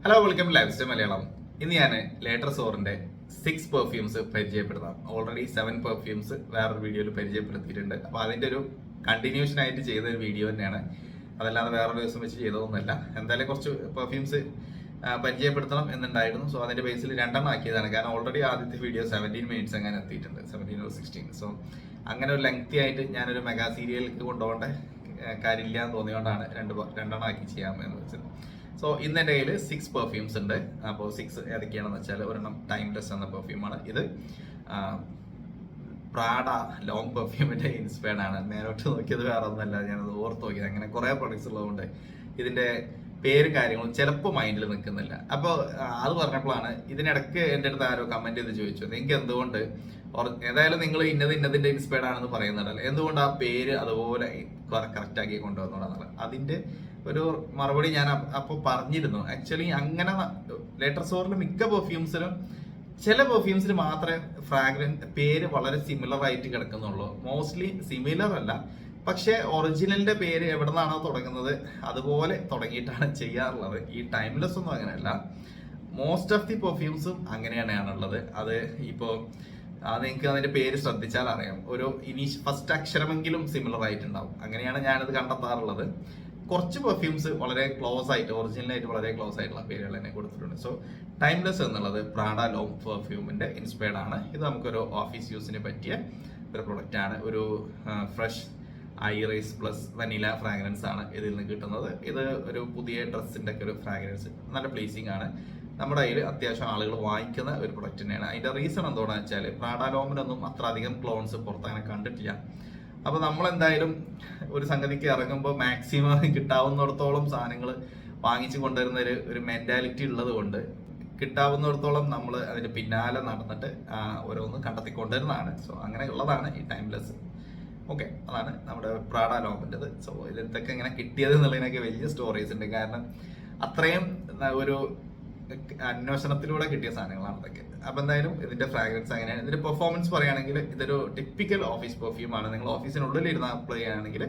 Hello welcome life style Malayalam. ഇന്ന് ഞാൻ later സോറിന്റെ 6 perfumes പരിചയപ്പെടുത്താം. ഓൾറെഡി 7 പെർഫ്യൂംസ് വേറൊരു വീഡിയോയിൽ പരിചയപ്പെടുത്തിയിട്ടുണ്ട്. അപ്പോൾ അതിന്റെ ഒരു കണ്ടിന്യൂഷൻ ആയിട്ട് ചെയ്ത ഒരു വീഡിയോ തന്നെയാണ്, അതല്ലാതെ വേറൊരു ദിവസം വെച്ച് ചെയ്തതൊന്നുമല്ല. എന്തായാലും കുറച്ച് പെർഫ്യൂംസ് പരിചയപ്പെടുത്തണം എന്നുണ്ടായിരുന്നു. സോ അതിന്റെ ബേസിൽ 2 ആക്കിയതാണ്. കാരണം ഓൾറെഡി ആദ്യത്തെ വീഡിയോ 17 മിനിറ്റ്സ് അങ്ങനെ എത്തിയിട്ടുണ്ട്, 17 or 16. സോ അങ്ങനെ ഒരു ലെങ്തി ആയിട്ട് ഞാനൊരു മെഗാ സീരിയലിലേക്ക് കൊണ്ടുപോകേണ്ട കാര്യമില്ല എന്ന് തോന്നിയോണ്ടാണ് 2 ആക്കി ചെയ്യാമെന്ന് വെച്ചത്. സോ ഇന്ന് എൻ്റെ കയ്യിൽ 6 പെർഫ്യൂംസ് ഉണ്ട്. അപ്പോൾ 6 ഏതൊക്കെയാണെന്ന് വെച്ചാൽ, ഒരെണ്ണം ടൈംലെസ് എന്ന പെർഫ്യൂമാണ്. ഇത് പ്രാഡ ലോങ് പെർഫ്യൂമിന്റെ ഇൻസ്പയർഡ് ആണ്. നേരോട്ട് നോക്കിയത് വേറെ ഒന്നല്ല, ഞാനത് ഓർത്ത് നോക്കിയത്. അങ്ങനെ കുറെ പ്രൊഡക്ട്സ് ഉള്ളതുകൊണ്ട് ഇതിന്റെ പേരും കാര്യങ്ങളും ചിലപ്പോൾ മൈൻഡിൽ നിൽക്കുന്നില്ല. അപ്പോൾ അത് പറഞ്ഞപ്പോഴാണ് ഇതിനിടയ്ക്ക് എൻ്റെ അടുത്ത് ആരോ കമന്റ് ചെയ്ത് ചോദിച്ചു, നിങ്ങൾക്ക് എന്തുകൊണ്ട് ഏതായാലും നിങ്ങൾ ഇന്നതിന്റെ ഇൻസ്പയർഡ് ആണെന്ന് പറയുന്നുണ്ടല്ലോ, എന്തുകൊണ്ട് ആ പേര് അതുപോലെ കറക്റ്റ് ആക്കി കൊണ്ടുവന്നോടാന്നുള്ളത്. അതിന്റെ ഒരു മറുപടി ഞാൻ അപ്പോൾ പറഞ്ഞിരുന്നു. ആക്ച്വലി അങ്ങനെ ലേറ്റർ സോറിൽ മിക്ക പെർഫ്യൂംസിലും ചില പെർഫ്യൂംസിൽ മാത്രമേ ഫ്രാഗ്രൻസ് പേര് വളരെ സിമിലർ ആയിട്ട് കിടക്കുന്നുള്ളൂ. മോസ്റ്റ്ലി സിമിലർ അല്ല, പക്ഷെ ഒറിജിനലിന്റെ പേര് എവിടെ നിന്നാണോ തുടങ്ങുന്നത് അതുപോലെ തുടങ്ങിയിട്ടാണ് ചെയ്യാറുള്ളത്. ഈ ടൈംലെസ് ഒന്നും അങ്ങനെയല്ല, മോസ്റ്റ് ഓഫ് ദി പെർഫ്യൂംസും അങ്ങനെയാണുള്ളത്. അത് ഇപ്പോൾ നിങ്ങൾക്ക് അതിന്റെ പേര് ശ്രദ്ധിച്ചാൽ അറിയാം, ഒരു ഫസ്റ്റ് അക്ഷരമെങ്കിലും സിമിലർ ആയിട്ടുണ്ടാവും. അങ്ങനെയാണ് ഞാനത് കണ്ടെത്താറുള്ളത്. കുറച്ച് പെർഫ്യൂംസ് വളരെ ക്ലോസ് ആയിട്ട്, ഒറിജിനലായിട്ട് വളരെ ക്ലോസ് ആയിട്ടുള്ള പേരുകൾ തന്നെ കൊടുത്തിട്ടുണ്ട്. സോ ടൈംലെസ് എന്നുള്ളത് പ്രാഡ ലോങ് പെർഫ്യൂമിന്റെ ഇൻസ്പയർഡ് ആണ്. ഇത് നമുക്കൊരു ഓഫീസ് യൂസിന് പറ്റിയ ഒരു പ്രൊഡക്റ്റ് ആണ്. ഒരു ഫ്രഷ് ഐറൈസ് പ്ലസ് വനില ഫ്രാഗ്രൻസ് ആണ് ഇതിൽ നിന്ന് കിട്ടുന്നത്. ഇത് ഒരു പുതിയ ഡ്രസ്സിന്റെ ഒക്കെ ഒരു ഫ്രാഗ്രൻസ്, നല്ല പ്ലേസിംഗ് ആണ്. നമ്മുടെ കയ്യിൽ അത്യാവശ്യം ആളുകൾ വാങ്ങിക്കുന്ന ഒരു പ്രൊഡക്റ്റ് തന്നെയാണ്. അതിന്റെ റീസൺ എന്താണെന്ന് വെച്ചാൽ, പ്രാഡ ലോമിനൊന്നും അത്ര അധികം ക്ലോൺസ് പുറത്തങ്ങനെ കണ്ടിട്ടില്ല. അപ്പൊ നമ്മൾ എന്തായാലും ഒരു സംഗതിക്ക് ഇറങ്ങുമ്പോൾ മാക്സിമം കിട്ടാവുന്നിടത്തോളം സാധനങ്ങൾ വാങ്ങിച്ചു കൊണ്ടുവരുന്ന ഒരു മെന്റാലിറ്റി ഉള്ളത് കൊണ്ട് കിട്ടാവുന്നിടത്തോളം നമ്മൾ അതിന്റെ പിന്നാലെ നടന്നിട്ട് ഓരോന്ന് കണ്ടെത്തിക്കൊണ്ടിരുന്നതാണ്. സോ അങ്ങനെയുള്ളതാണ് ഈ ടൈംലെസ്. ഓക്കെ, അതാണ് നമ്മുടെ പ്രാഡ ലോമിൻ്റെത്. സോ ഇതൊക്കെ ഇങ്ങനെ കിട്ടിയത് എന്നുള്ളതിനൊക്കെ വലിയ സ്റ്റോറീസ് ഉണ്ട്. കാരണം അത്രയും ഒരു അന്വേഷണത്തിലൂടെ കിട്ടിയ സാധനങ്ങളാണ് ഇതൊക്കെ. അപ്പൊ എന്തായാലും ഇതിന്റെ ഫ്രാഗ്രൻസ് അങ്ങനെയാണ്. ഇതിന്റെ പെർഫോമൻസ് പറയുകയാണെങ്കിൽ ഇതൊരു ടിപ്പിക്കൽ ഓഫീസ് പെർഫ്യൂം ആണ്. നിങ്ങൾ ഓഫീസിനുള്ളിൽ ഇരുന്ന് അപ്ലൈ ചെയ്യുകയാണെങ്കിൽ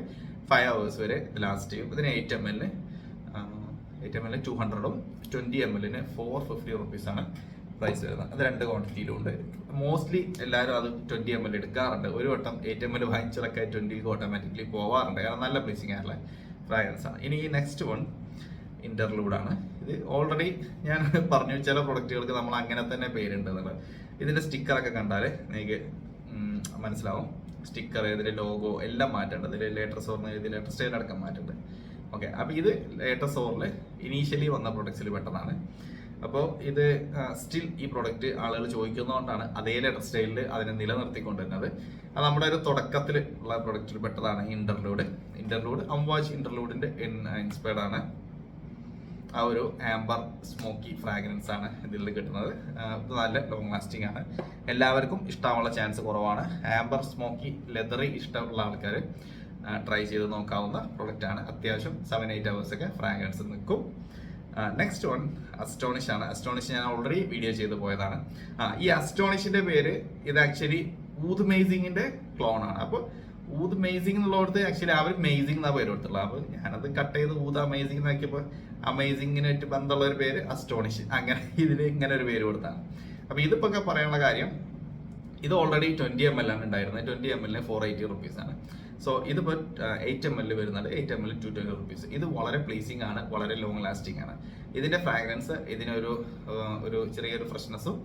5 hours വരെ ലാസ്റ്റ് ചെയ്യും. ഇതിന് 8 ml 200ഉം 20 ml 450 rupees ആണ് പ്രൈസ് വരുന്നത്. അത് 2 ക്വാണ്ടിറ്റിയിലും ഉണ്ട്. മോസ്റ്റ്ലി എല്ലാവരും അത് 20 ml എടുക്കാറുണ്ട്. ഒരു വട്ടം 8 ml വാങ്ങിച്ചതൊക്കെ 20 ഓട്ടോമാറ്റിക്കലി പോവാറുണ്ട്. കാരണം നല്ല പ്ലേസിംഗ് ആയിട്ടുള്ള ഫ്രാഗ്രൻസ് ആണ്. ഇനി ഈ നെക്സ്റ്റ് വൺ ഇന്റർലൂഡാണ്. ഇത് ഓൾറെഡി ഞാൻ പറഞ്ഞു, ചില പ്രൊഡക്റ്റുകൾക്ക് നമ്മൾ അങ്ങനെ തന്നെ പേരുണ്ട് എന്നുള്ളത്. ഇതിന്റെ സ്റ്റിക്കറൊക്കെ കണ്ടാൽ നിങ്ങൾക്ക് മനസ്സിലാവും. സ്റ്റിക്കർ, ഇതിന്റെ ലോഗോ എല്ലാം മാറ്റുണ്ട്. ഇതിൽ ലേറ്റർ സോറിന് എഴുതി ലേറ്റർ സ്റ്റൈൽ അടക്കം മാറ്റുണ്ട്. ഓക്കെ, അപ്പൊ ഇത് ലേറ്റർ സോറിൽ ഇനീഷ്യലി വന്ന പ്രൊഡക്ട്സിൽ പെട്ടതാണ്. അപ്പോൾ ഇത് സ്റ്റിൽ ഈ പ്രൊഡക്റ്റ് ആളുകൾ ചോദിക്കുന്നതുകൊണ്ടാണ് അതേ ലെറ്റർ സ്റ്റൈലിൽ അതിനെ നിലനിർത്തിക്കൊണ്ടിരുന്നത്. അത് നമ്മുടെ ഒരു തുടക്കത്തിൽ ഉള്ള പ്രൊഡക്റ്റിൽ പെട്ടതാണ് ഇന്റർലൂഡ്. അംവാജ് ഇന്റർലൂഡിന്റെ ഇൻസ്പയർഡ് ആണ്. ആ ഒരു ആംബർ സ്മോക്കി ഫ്രാഗ്രൻസ് ആണ് ഇതിൽ കിട്ടുന്നത്. ഇത് നല്ല ലോങ് ലാസ്റ്റിംഗ് ആണ്. എല്ലാവർക്കും ഇഷ്ടമുള്ള ചാൻസ് കുറവാണ്. ആംബർ സ്മോക്കി ലെതറി ഇഷ്ടമുള്ള ആൾക്കാർ ട്രൈ ചെയ്ത് നോക്കാവുന്ന പ്രൊഡക്റ്റ് ആണ്. അത്യാവശ്യം 7-8 hours ഒക്കെ ഫ്രാഗ്രൻസ് നിൽക്കും. നെക്സ്റ്റ് വൺ അസ്റ്റോണിഷ് ആണ്. അസ്റ്റോണിഷ് ഞാൻ ഓൾറെഡി വീഡിയോ ചെയ്ത് പോയതാണ്. ഈ അസ്റ്റോണിഷിന്റെ പേര് ഇത് ആക്ച്വലി ഊദ് മെയ്സിങ്ങിന്റെ ക്ലോൺ ആണ്. അപ്പോൾ ഊദ് മെയ്സിംഗ് എന്നുള്ളടത്ത് ആക്ച്വലി അവർ മെയ്സിംഗ് എന്നാ പേര് കൊടുത്തുള്ളത്. അപ്പൊ ഞാനത് കട്ട് ചെയ്ത് ഊദ് അമേസിംഗ് എന്നാക്കിയപ്പോൾ അമേസിങ്ങിനായിട്ട് ബന്ധമുള്ള ഒരു പേര് അസ്റ്റോണിഷ്, അങ്ങനെ ഇതിന് ഇങ്ങനെ ഒരു പേര് കൊടുത്താണ്. അപ്പൊ ഇതിപ്പോ പറയാനുള്ള കാര്യം, ഇത് ഓൾറെഡി 20 ml ആണ് ഉണ്ടായിരുന്നത്. 20 ml 480 rupees ആണ്. സോ ഇതിപ്പോ 8 ml വരുന്നുണ്ട്. 8 ml 220 rupees. ഇത് വളരെ പ്ലേസിംഗ് ആണ്, വളരെ ലോങ് ലാസ്റ്റിംഗ് ആണ്. ഇതിന്റെ ഫ്രാഗ്രൻസ് ഇതിനൊരു ചെറിയൊരു ഫ്രഷ്നെസ്സും,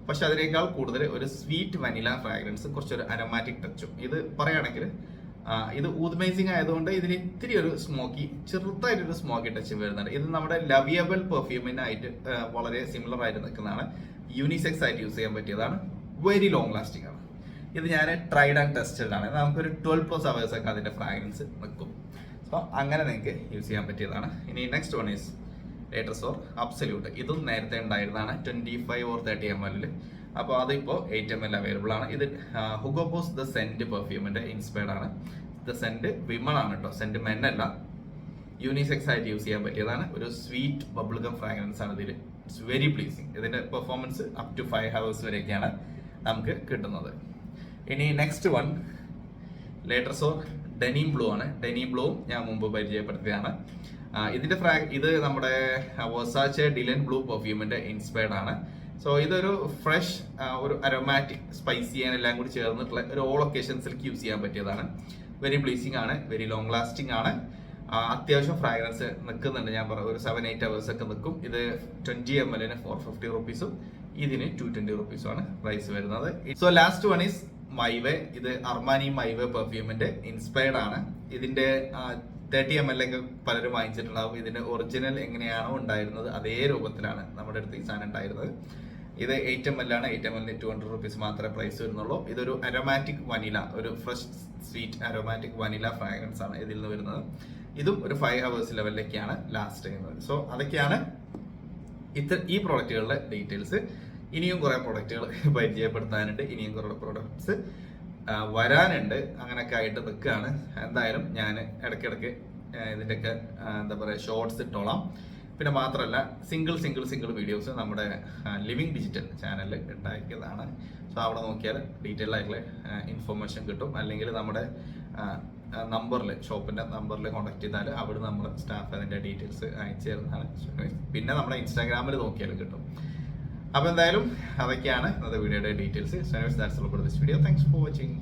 പക്ഷെ അതിനേക്കാൾ കൂടുതൽ ഒരു സ്വീറ്റ് വനില ഫ്രാഗ്രൻസ്, കുറച്ചൊരു അരോമാറ്റിക് ടച്ചും. ഇത് പറയുകയാണെങ്കിൽ ഇത് ഊദ്മേസിംഗ് ആയതുകൊണ്ട് ഇതിന് ഇത്തിരി ഒരു സ്മോക്കി, ചെറുതായിട്ടൊരു സ്മോക്കി ടച്ച് വരുന്നുണ്ട്. ഇത് നമ്മുടെ ലവിയബിൾ പെർഫ്യൂമിനായിട്ട് വളരെ സിമിലർ ആയിട്ട് നിൽക്കുന്നതാണ്. യൂണിസെക്സ് ആയിട്ട് യൂസ് ചെയ്യാൻ പറ്റിയതാണ്. വെരി ലോങ് ലാസ്റ്റിംഗ് ആണ്. ഇത് ഞാൻ ട്രൈഡ് ആൻഡ് ടെസ്റ്റഡ് ആണ്. നമുക്കൊരു 12+ hours ഒക്കെ അതിന്റെ ഫ്രാഗ്രൻസ് നിൽക്കും. സോ അങ്ങനെ നിങ്ങൾക്ക് യൂസ് ചെയ്യാൻ പറ്റിയതാണ്. ഇനി next one is later sore absolute. ഇതും നേരത്തെ ഉണ്ടായിരുന്നതാണ് 25 or 30 ml. അപ്പോൾ അതിപ്പോൾ 8 ml അവൈലബിൾ ആണ്. ഇത് ഹുഗോ ബോസ് ദ സെന്റ് പെർഫ്യൂമിന്റെ ഇൻസ്പയർഡ് ആണ്. ദ സെന്റ് വിമൺ ആണ് കേട്ടോ, സെന്റ് മെൻ അല്ല. യൂണിസെക്സ് ആയിട്ട് യൂസ് ചെയ്യാൻ പറ്റിയതാണ്. ഒരു സ്വീറ്റ് ബബിൾഗം ഫ്രാഗ്രൻസ് ആണ് ഇതിൽ. It's very pleasing. ഇതിന്റെ പെർഫോമൻസ് അപ് ടു 5 hours വരെയൊക്കെയാണ് നമുക്ക് കിട്ടുന്നത്. ഇനി നെക്സ്റ്റ് വൺ ലേറ്റർ സോർ ഡെനിം ബ്ലൂ ആണ്. ഡെനിം ബ്ലൂവും ഞാൻ മുമ്പ് പരിചയപ്പെടുത്തിയതാണ്. ഇതിന്റെ ഇത് നമ്മുടെ വെർസാച്ചെ ഡിലൻ ബ്ലൂ പെർഫ്യൂമിന്റെ ഇൻസ്പയർഡ് ആണ്. സോ ഇതൊരു ഫ്രഷ് ഒരു അരോമാറ്റിക് സ്പൈസി എല്ലാം കൂടി ചേർന്നിട്ടുള്ള ഒരു ഓൾ ഒക്കേഷൻസിലേക്ക് യൂസ് ചെയ്യാൻ പറ്റിയതാണ്. വെരി പ്ലീസിങ് ആണ്, വെരി ലോങ് ലാസ്റ്റിംഗ് ആണ്. അത്യാവശ്യം ഫ്രാഗ്രൻസ് നിൽക്കുന്നുണ്ട്. ഞാൻ പറഞ്ഞു ഒരു 7-8 hours ഒക്കെ നിൽക്കും. ഇത് 20 ml 450 rupees, ഇതിന് 220 rupees ആണ് പ്രൈസ് വരുന്നത്. So last one is my way. ഇത് അർമാനി മൈവേ പെർഫ്യൂമിന്റെ ഇൻസ്പയർഡ് ആണ്. ഇതിന്റെ 30 ml ഒക്കെ പലരും വാങ്ങിച്ചിട്ടുണ്ടാവും. ഇതിന്റെ ഒറിജിനൽ എങ്ങനെയാണോ ഉണ്ടായിരുന്നത് അതേ രൂപത്തിലാണ് നമ്മുടെ അടുത്ത് ഈ സാധനം ഉണ്ടായിരുന്നത്. ഇത് 8 ml ആണ്. 8 ml 200 rupees മാത്രമേ പ്രൈസ് വരുന്നുള്ളൂ. ഇതൊരു അരോമാറ്റിക് വനില, ഒരു fresh sweet aromatic vanilla fragrance ആണ് ഇതിൽ നിന്ന് വരുന്നത്. ഇതും ഒരു 5 hours ലെവലിലേക്കാണ് ലാസ്റ്റ് ചെയ്യുന്നത്. സോ അതൊക്കെയാണ് ഈ പ്രോഡക്റ്റുകളുടെ ഡീറ്റെയിൽസ്. ഇനിയും കുറെ പ്രോഡക്റ്റുകൾ പരിചയപ്പെടുത്താനുണ്ട്, ഇനിയും കുറെ പ്രോഡക്ട്സ് വരാനുണ്ട്. അങ്ങനെയൊക്കെ ആയിട്ട് നിൽക്കുകയാണ്. എന്തായാലും ഞാൻ ഇടയ്ക്കിടയ്ക്ക് ഇതിൻ്റെയൊക്കെ എന്താ പറയുക ഷോർട്സ് ഇട്ടോളാം. പിന്നെ മാത്രമല്ല സിംഗിൾ വീഡിയോസ് നമ്മുടെ ലിവിങ് ഡിജിറ്റൽ ചാനലിൽ ഉണ്ടാക്കിയതാണ്. സോ അവിടെ നോക്കിയാൽ ഡീറ്റെയിൽ ആയിട്ടുള്ള ഇൻഫർമേഷൻ കിട്ടും. അല്ലെങ്കിൽ നമ്മുടെ നമ്പറിൽ, ഷോപ്പിൻ്റെ നമ്പറിൽ കോൺടാക്ട് ചെയ്താൽ അവിടെ നമ്മുടെ സ്റ്റാഫ് അതിൻ്റെ ഡീറ്റെയിൽസ് അയച്ചു തരുന്നതാണ്. പിന്നെ നമ്മുടെ ഇൻസ്റ്റാഗ്രാമിൽ നോക്കിയാലും കിട്ടും. അപ്പോൾ എന്തായാലും അതൊക്കെയാണ് ഇന്നത്തെ വീഡിയോയുടെ details. So that's all for this video. Thanks for watching.